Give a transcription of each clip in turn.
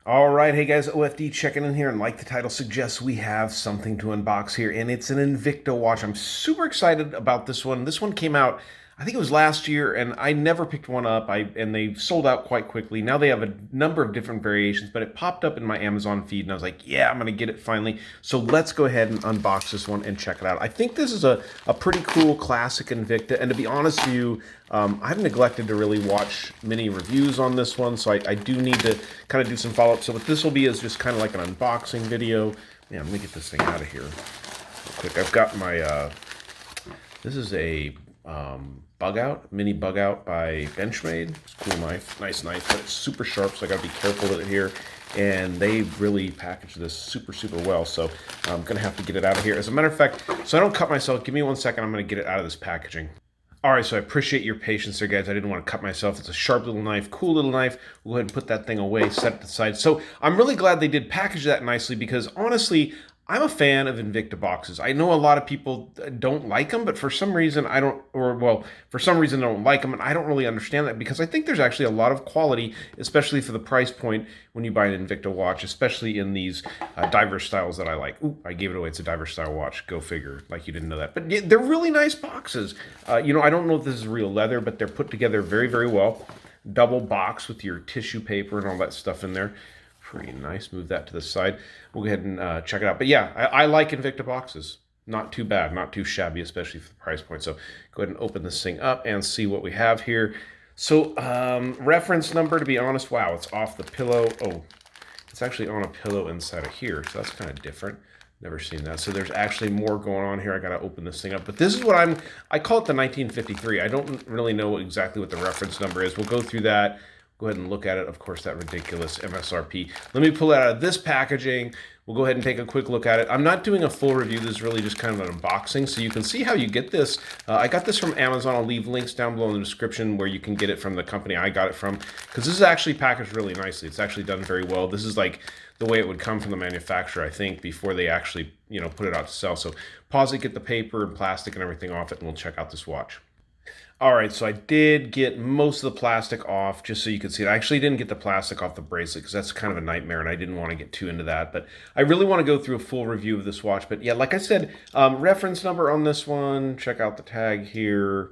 All right, hey guys, OFD checking in here, and like the title suggests, we have something to unbox here, and it's an Invicta watch. I'm super excited about this one. This one came out, I think it was last year, and I never picked one up. And they sold out quite quickly. Now they have a number of different variations, but it popped up in my Amazon feed, and I was like, yeah, I'm gonna get it finally. So let's go ahead and unbox this one and check it out. I think this is a pretty cool classic Invicta, and to be honest with you, I've neglected to really watch many reviews on this one, so I do need to kind of do some follow-up. So what this will be is just kind of like an unboxing video. Man, let me get this thing out of here real quick. I've got my, this is a bug out, mini bug out by Benchmade. It's a cool knife, nice knife, but it's super sharp, so I gotta be careful with it here. And they really packaged this super well, so I'm gonna have to get it out of here. As a matter of fact, so I don't cut myself, give me 1 second, I'm gonna get it out of this packaging. All right, so I appreciate your patience there, guys. I didn't want to cut myself. It's a sharp little knife, cool little knife. We'll go ahead and put that thing away, set it aside. So I'm really glad they did package that nicely because honestly, I'm a fan of Invicta boxes. I know a lot of people don't like them, but for some reason I don't, or well, for some reason I don't like them, and I don't really understand that because I think there's actually a lot of quality, especially for the price point when you buy an Invicta watch, especially in these diver styles that I like. Ooh, I gave it away. It's a diver style watch. Go figure. Like you didn't know that. But yeah, they're really nice boxes. You know, I don't know if this is real leather, but they're put together very well. Double box with your tissue paper and all that stuff in there. Pretty nice. Move that to the side. We'll go ahead and check it out. But yeah, I like Invicta boxes. Not too bad, not too shabby, especially for the price point. So go ahead and open this thing up and see what we have here. So reference number, to be honest, wow, it's off the pillow. Oh, it's actually on a pillow inside of here. So that's kind of different. Never seen that. So there's actually more going on here. I got to open this thing up. But this is what I call it the 1953. I don't really know exactly what the reference number is. We'll go through that. Go ahead and look at it. Of course, that ridiculous MSRP. Let me pull it out of this packaging. We'll go ahead and take a quick look at it. I'm not doing a full review. This is really just kind of an unboxing, so you can see how you get this. I got this from Amazon. I'll leave links down below in the description where you can get it from the company I got it from, because this is actually packaged really nicely. It's actually done very well. This is like the way it would come from the manufacturer, I think, before they actually, put it out to sell. So pause it, get the paper and plastic and everything off it, and we'll check out this watch. All right, so I did get most of the plastic off, just so you could see it. I actually didn't get the plastic off the bracelet because that's kind of a nightmare, and I didn't want to get too into that. But I really want to go through a full review of this watch. But yeah, like I said, reference number on this one. Check out the tag here.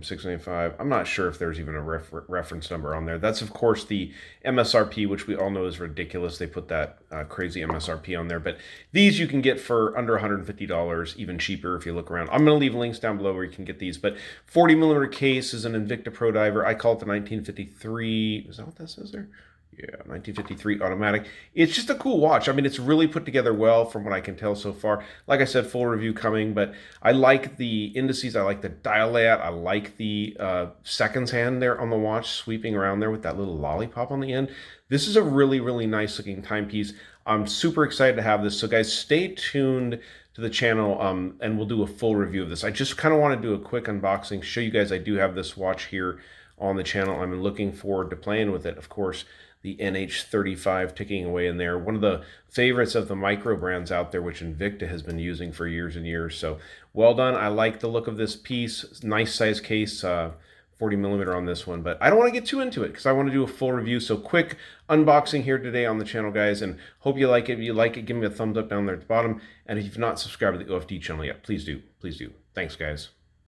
695. I'm not sure if there's even a reference number on there. That's, of course, the MSRP, which we all know is ridiculous. They put that crazy MSRP on there. But these you can get for under $150, even cheaper if you look around. I'm going to leave links down below where you can get these. But 40 millimeter case is an Invicta Pro Diver. I call it the 1953. Is that what that says there? Yeah, 1953 automatic. It's just a cool watch. I mean, it's really put together well from what I can tell so far. Like I said, full review coming, but I like the indices. I like the dial layout. I like the seconds hand there on the watch, sweeping around there with that little lollipop on the end. This is a really nice looking timepiece. I'm super excited to have this. So guys, stay tuned to the channel and we'll do a full review of this. I just kind of want to do a quick unboxing, show you guys I do have this watch here on the channel. I'm looking forward to playing with it. Of course, the NH35 ticking away in there. One of the favorites of the micro brands out there, which Invicta has been using for years and years. So well done. I like the look of this piece. Nice size case, 40 millimeter on this one. But I don't want to get too into it because I want to do a full review. So quick unboxing here today on the channel, guys. And hope you like it. If you like it, give me a thumbs up down there at the bottom. And if you've not subscribed to the OFD channel yet, please do. Please do. Thanks, guys.